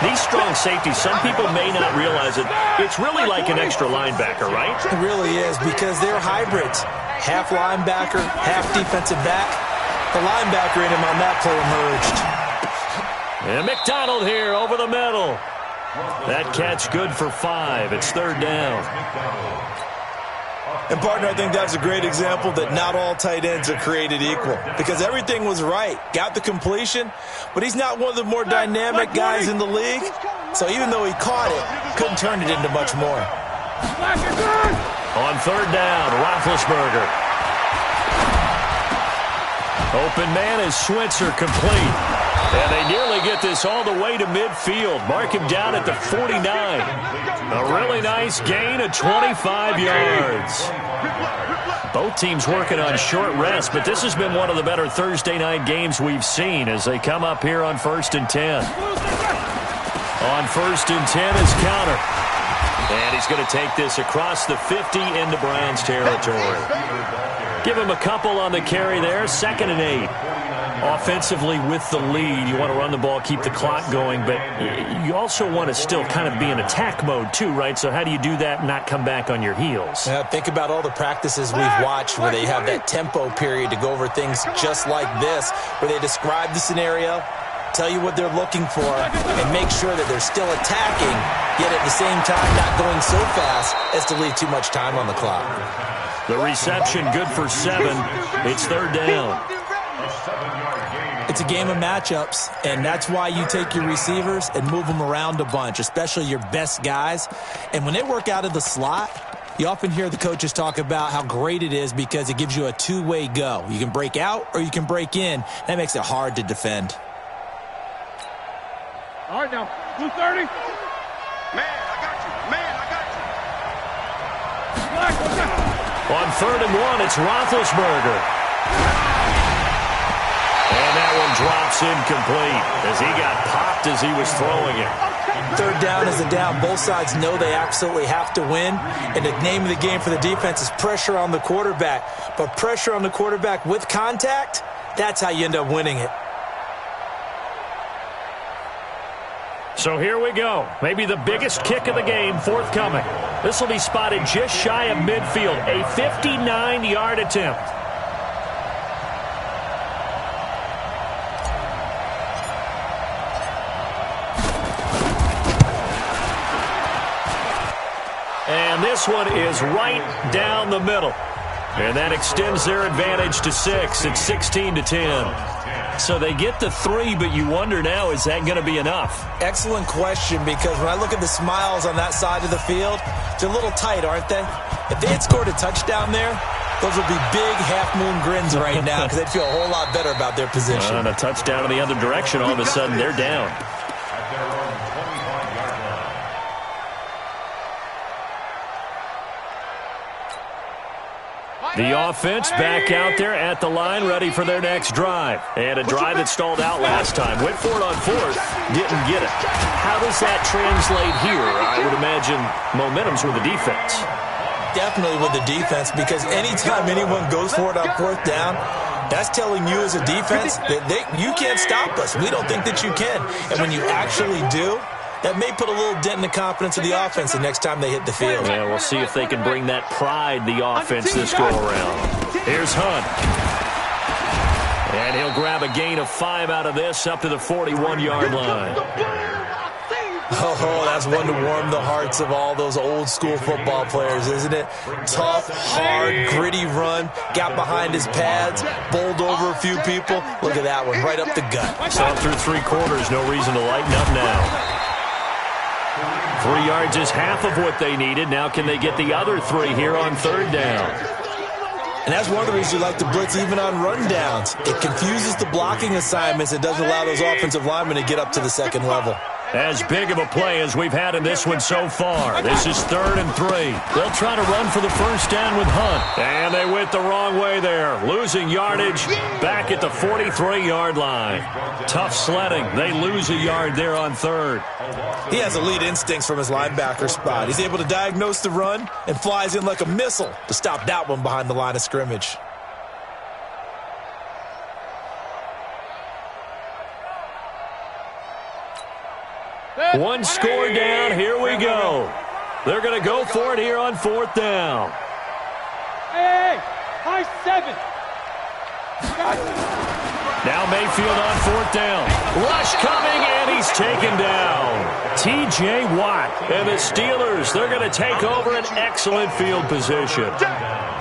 [SPEAKER 1] These strong safeties, some people may not realize it. It's really like an extra linebacker, right?
[SPEAKER 3] It really is, because they're hybrids. Half linebacker, half defensive back. The linebacker in him on that play emerged.
[SPEAKER 1] And McDonald here over the middle. That catch good for 5. It's 3rd down.
[SPEAKER 3] And, partner, I think that's a great example that not all tight ends are created equal because everything was right. Got the completion, but he's not one of the more dynamic guys in the league. So even though he caught it, couldn't turn it into much more.
[SPEAKER 1] On third down, Roethlisberger. Open man is Switzer, complete. And they nearly get this all the way to midfield. Mark him down at the 49. A really nice gain of 25 yards. Both teams working on short rest, but this has been one of the better Thursday night games we've seen as they come up here on 1st and 10. On 1st and 10 is Counter. And he's going to take this across the 50 into Browns territory. Give him a couple on the carry there. 2nd and 8. Offensively with the lead, you want to run the ball, keep the clock going, but you also want to still kind of be in attack mode too, right? So how do you do that and not come back on your heels?
[SPEAKER 3] Yeah, think about all the practices we've watched where they have that tempo period to go over things just like this, where they describe the scenario, tell you what they're looking for, and make sure that they're still attacking, yet at the same time not going so fast as to leave too much time on the clock.
[SPEAKER 1] The reception good for 7. It's 3rd down.
[SPEAKER 3] It's a game of matchups, and that's why you take your receivers and move them around a bunch, especially your best guys. And when they work out of the slot, you often hear the coaches talk about how great it is because it gives you a two-way go. You can break out or you can break in. That makes it hard to defend.
[SPEAKER 2] All right, now, 230. Man, I got you. Man, I got you.
[SPEAKER 1] On 3rd and 1, it's Roethlisberger. And that one drops incomplete as he got popped as he was throwing it.
[SPEAKER 3] 3rd down is a down. Both sides know they absolutely have to win. And the name of the game for the defense is pressure on the quarterback. But pressure on the quarterback with contact, that's how you end up winning it.
[SPEAKER 1] So here we go. Maybe the biggest kick of the game forthcoming. This will be spotted just shy of midfield. A 59-yard attempt. And this one is right down the middle. And that extends their advantage to 6. It's 16-10. So they get the 3, but you wonder now, is that going to be enough?
[SPEAKER 3] Excellent question, because when I look at the smiles on that side of the field, they're a little tight, aren't they? If they had scored a touchdown there, those would be big half-moon grins right now because they'd feel a whole lot better about their position.
[SPEAKER 1] And a touchdown in the other direction, all of a sudden they're down. The offense back out there at the line, ready for their next drive. And a drive that stalled out last time. Went for it on 4th, didn't get it. How does that translate here? I would imagine momentum's with the defense.
[SPEAKER 3] Definitely with the defense, because anytime anyone goes for it on 4th down, that's telling you as a defense that you can't stop us. We don't think that you can. And when you actually do, that may put a little dent in the confidence of the offense the next time they hit the field.
[SPEAKER 1] Yeah, we'll see if they can bring that pride, the offense, this go-around. Here's Hunt. And he'll grab a gain of 5 out of this up to the 41-yard line.
[SPEAKER 3] Oh, that's one to warm the hearts of all those old-school football players, isn't it? Tough, hard, gritty run, got behind his pads, bowled over a few people. Look at that one, right up the gut.
[SPEAKER 1] So through 3 quarters, no reason to lighten up now. 3 yards is half of what they needed. Now can they get the other 3 here on 3rd down?
[SPEAKER 3] And that's one of the reasons you like to blitz even on rundowns. It confuses the blocking assignments. It doesn't allow those offensive linemen to get up to the second level.
[SPEAKER 1] As big of a play as we've had in this one so far. This is 3rd and 3. They'll try to run for the first down with Hunt. And they went the wrong way there. Losing yardage back at the 43-yard line. Tough sledding. They lose a yard there on 3rd.
[SPEAKER 3] He has elite instincts from his linebacker spot. He's able to diagnose the run and flies in like a missile to stop that one behind the line of scrimmage.
[SPEAKER 1] One score down. Here we go. They're going to go for it here on 4th down.
[SPEAKER 2] Hey, high 7.
[SPEAKER 1] Now Mayfield on 4th down. Rush coming, and he's taken down. T.J. Watt and the Steelers, they're going to take over an excellent field position.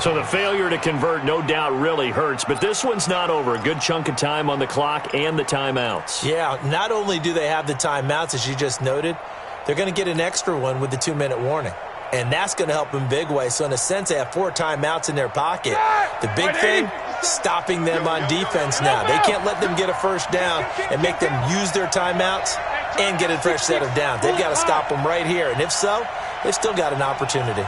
[SPEAKER 1] So the failure to convert no doubt really hurts, but this one's not over. A good chunk of time on the clock and the timeouts.
[SPEAKER 3] Yeah, not only do they have the timeouts, as you just noted, they're going to get an extra one with the 2-minute warning. And that's going to help in big way. So in a sense, they have 4 timeouts in their pocket. The big thing, stopping them on defense now. They can't let them get a first down and make them use their timeouts and get a fresh set of downs. They've got to stop them right here. And if so, they've still got an opportunity.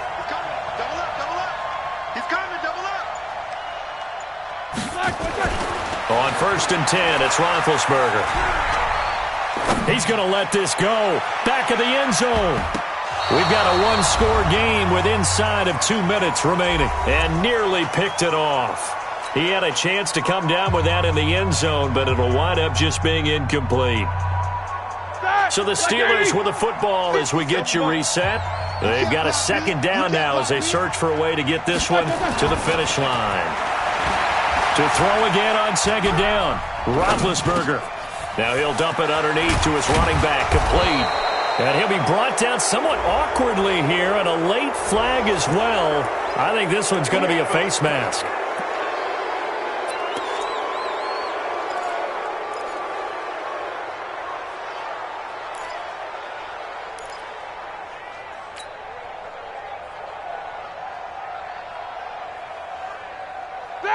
[SPEAKER 1] On 1st and 10, it's Roethlisberger. He's going to let this go. Back of the end zone. We've got a one-score game with inside of 2 minutes remaining, and nearly picked it off. He had a chance to come down with that in the end zone, but it'll wind up just being incomplete. So the Steelers with the football as we get you reset. They've got a 2nd down now as they search for a way to get this one to the finish line. To throw again on 2nd down, Roethlisberger. Now he'll dump it underneath to his running back, complete. And he'll be brought down somewhat awkwardly here, and a late flag as well. I think this one's going to be a face mask.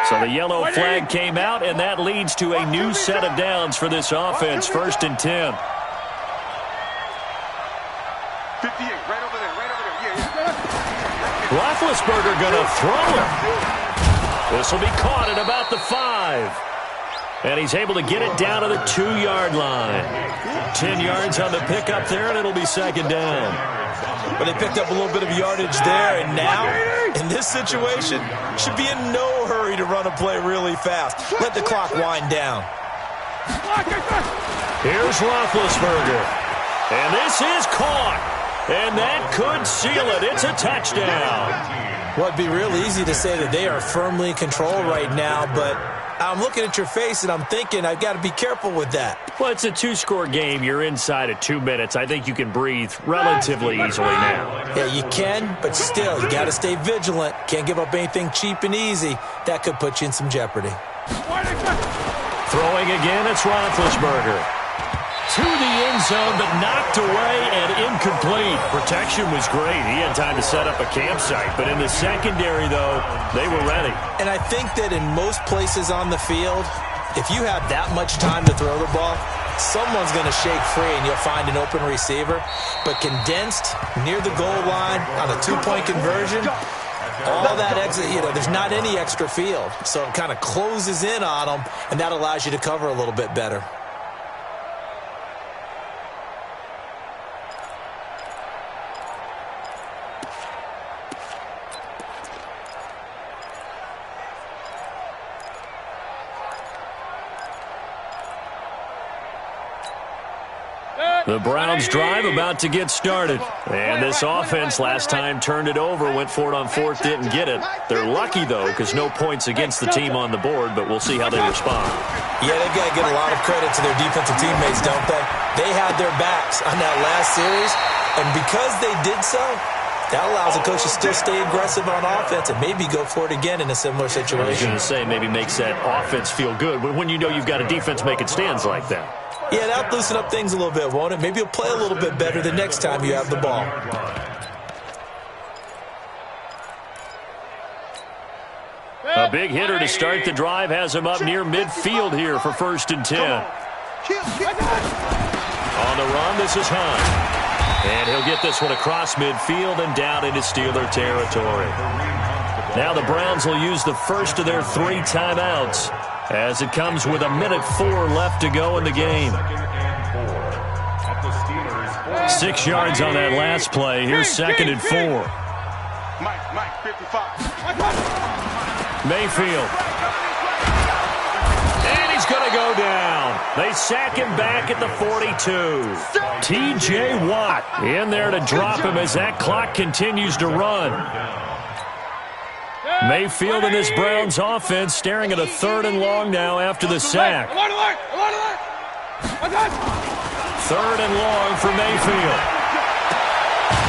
[SPEAKER 1] So the yellow flag came out, and that leads to a new set of downs for this offense, 1st and 10.
[SPEAKER 2] 58, right over there, Yeah.
[SPEAKER 1] Roethlisberger going to throw it. This will be caught at about the 5. And he's able to get it down to the 2-yard line. 10 yards on the pickup there, and it'll be 2nd down.
[SPEAKER 3] But they picked up a little bit of yardage there, and now, in this situation, should be in no hurry to run a play really fast. Let the clock wind down.
[SPEAKER 1] Here's Roethlisberger. And this is caught. And that could seal it. It's a touchdown.
[SPEAKER 3] Well, it'd be real easy to say that they are firmly in control right now, but I'm looking at your face and I'm thinking I've got to be careful with that.
[SPEAKER 1] Well, it's a 2-score game. You're inside of 2 minutes. I think you can breathe relatively easily now.
[SPEAKER 3] Yeah, you can, but still, you got to stay vigilant. Can't give up anything cheap and easy. That could put you in some jeopardy.
[SPEAKER 1] Throwing again, it's Roethlisberger. To the end zone, but knocked away and incomplete. Protection was great. He had time to set up a campsite. But in the secondary, though, they were ready.
[SPEAKER 3] And I think that in most places on the field, if you have that much time to throw the ball, someone's going to shake free and you'll find an open receiver. But condensed near the goal line on a 2-point conversion, all that exit, there's not any extra field. So it kind of closes in on them, and that allows you to cover a little bit better.
[SPEAKER 1] The Browns drive about to get started. And this offense last time turned it over, went for it on 4th, didn't get it. They're lucky, though, because no points against the team on the board, but we'll see how they respond.
[SPEAKER 3] Yeah, they've got to give a lot of credit to their defensive teammates, don't they? They had their backs on that last series, and because they did so, that allows the coach to still stay aggressive on offense and maybe go for it again in a similar situation.
[SPEAKER 1] I was going to say, maybe makes that offense feel good when you know you've got a defense making stands like that.
[SPEAKER 3] Yeah, that'll loosen up things a little bit, won't it? Maybe you'll play a little bit better the next time you have the ball.
[SPEAKER 1] A big hitter to start the drive has him up near midfield here for 1st and 10. On the run, this is Hunt. And he'll get this one across midfield and down into Steeler territory. Now the Browns will use the first of their 3 timeouts as it comes with 1:04 left to go in the game. 6 yards on that last play. Here's 2nd and 4.
[SPEAKER 2] Mike, 55.
[SPEAKER 1] Mayfield. And he's going to go down. They sack him back at the 42. T.J. Watt in there to drop him as that clock continues to run. Mayfield and this Browns offense staring at a 3rd and long now after the sack. 3rd and long for Mayfield.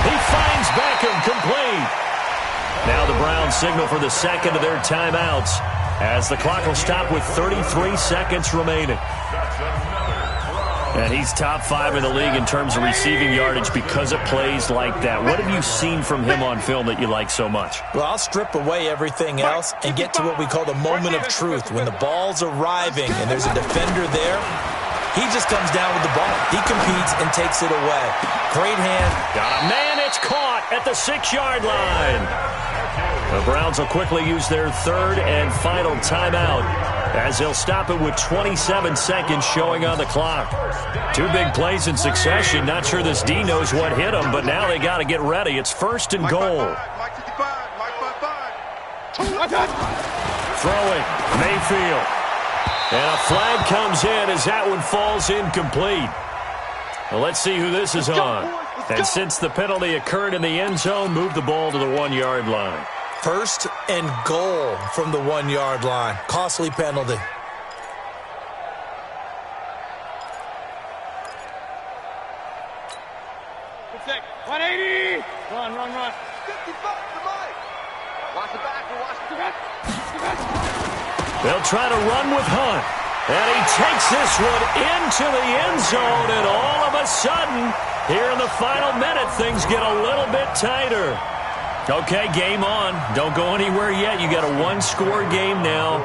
[SPEAKER 1] He finds Beckham complete. Now the Browns signal for the second of their timeouts as the clock will stop with 33 seconds remaining. And he's top 5 in the league in terms of receiving yardage because of plays like that. What have you seen from him on film that you like so much?
[SPEAKER 3] Well, I'll strip away everything else and get to what we call the moment of truth. When the ball's arriving and there's a defender there, he just comes down with the ball. He competes and takes it away. Great hand.
[SPEAKER 1] Got a man. It's caught at the 6-yard line. The Browns will quickly use their 3rd and final timeout as they'll stop it with 27 seconds showing on the clock. 2 big plays in succession. Not sure this D knows what hit them, but now they got to get ready. It's 1st and goal. Throwing, Mayfield. And a flag comes in as that one falls incomplete. Well, let's see who this is on. And since the penalty occurred in the end zone, move the ball to the 1-yard line.
[SPEAKER 3] 1st and goal from the 1-yard line. Costly penalty.
[SPEAKER 2] Protect. 180. Run. 55 to Mike. Watch the back.
[SPEAKER 1] They'll try to run with Hunt. And he takes this one into the end zone. And all of a sudden, here in the final minute, things get a little bit tighter. Okay, game on. Don't go anywhere yet. You got a 1-score game now.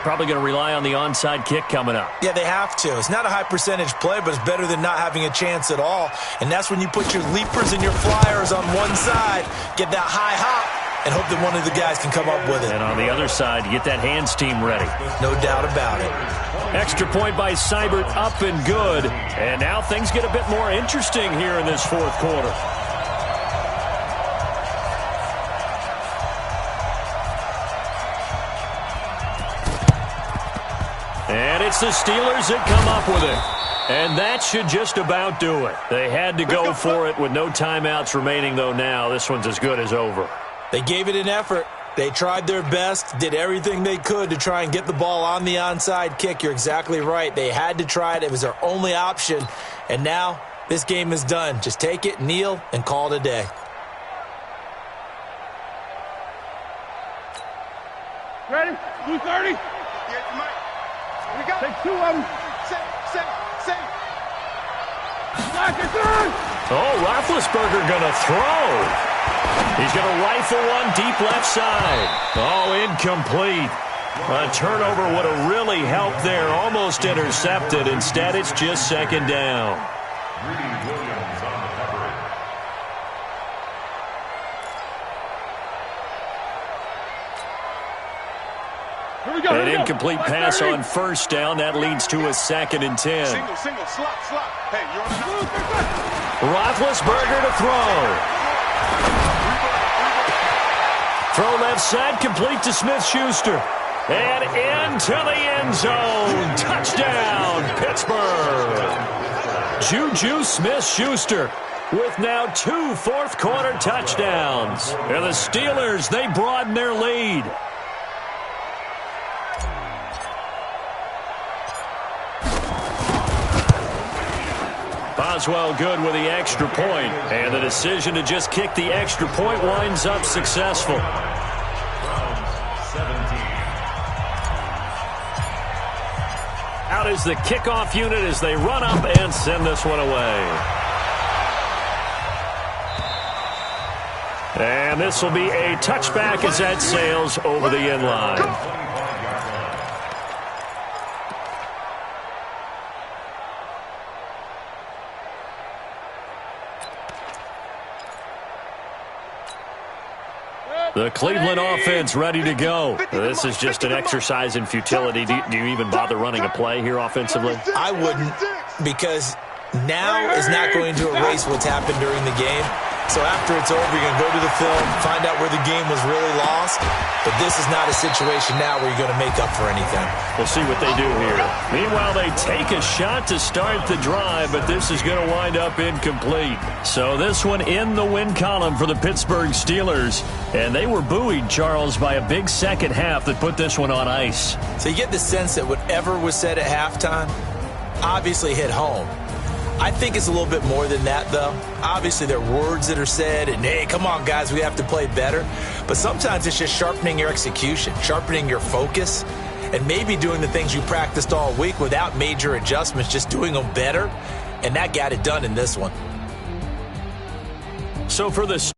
[SPEAKER 1] Probably going to rely on the onside kick coming up.
[SPEAKER 3] Yeah, they have to. It's not a high-percentage play, but it's better than not having a chance at all. And that's when you put your leapers and your flyers on one side, get that high hop, and hope that one of the guys can come up with it.
[SPEAKER 1] And on the other side, you get that hands team ready.
[SPEAKER 3] No doubt about it.
[SPEAKER 1] Extra point by Seibert, up and good. And now things get a bit more interesting here in this 4th quarter. And it's the Steelers that come up with it. And that should just about do it. They had to go for it with no timeouts remaining, though now. This one's as good as over.
[SPEAKER 3] They gave it an effort. They tried their best, did everything they could to try and get the ball on the onside kick. You're exactly right. They had to try it. It was their only option. And now this game is done. Just take it, kneel, and call it a day.
[SPEAKER 2] Ready? 230. We got take 2 of them. Set.
[SPEAKER 1] Oh, Roethlisberger going to throw. He's going to rifle one deep left side. Oh, incomplete. A turnover would have really helped there. Almost intercepted. Instead, it's just 2nd down. An incomplete pass on 1st down. That leads to a 2nd and 10.
[SPEAKER 2] Single, slot. Hey, you're on the
[SPEAKER 1] Roethlisberger to throw. Throw left side, complete to Smith-Schuster. And into the end zone. Touchdown, Pittsburgh. Juju Smith-Schuster with now 2 fourth-quarter touchdowns. And the Steelers, they broaden their lead. Boswell good with the extra point, and the decision to just kick the extra point winds up successful. Out is the kickoff unit as they run up and send this one away. And this will be a touchback as that sails over the end line. The Cleveland offense ready to go. This is just an exercise in futility. Do you even bother running a play here offensively?
[SPEAKER 3] I wouldn't, because now is not going to erase what's happened during the game. So after it's over, you're going to go to the film, find out where the game was really lost. But this is not a situation now where you're going to make up for anything.
[SPEAKER 1] We'll see what they do here. Meanwhile, they take a shot to start the drive, but this is going to wind up incomplete. So this one in the win column for the Pittsburgh Steelers. And they were buoyed, Charles, by a big second half that put this one on ice.
[SPEAKER 3] So you get the sense that whatever was said at halftime obviously hit home. I think it's a little bit more than that, though. Obviously, there are words that are said, and, hey, come on, guys, we have to play better. But sometimes it's just sharpening your execution, sharpening your focus, and maybe doing the things you practiced all week without major adjustments, just doing them better. And that got it done in this one.
[SPEAKER 1] So for the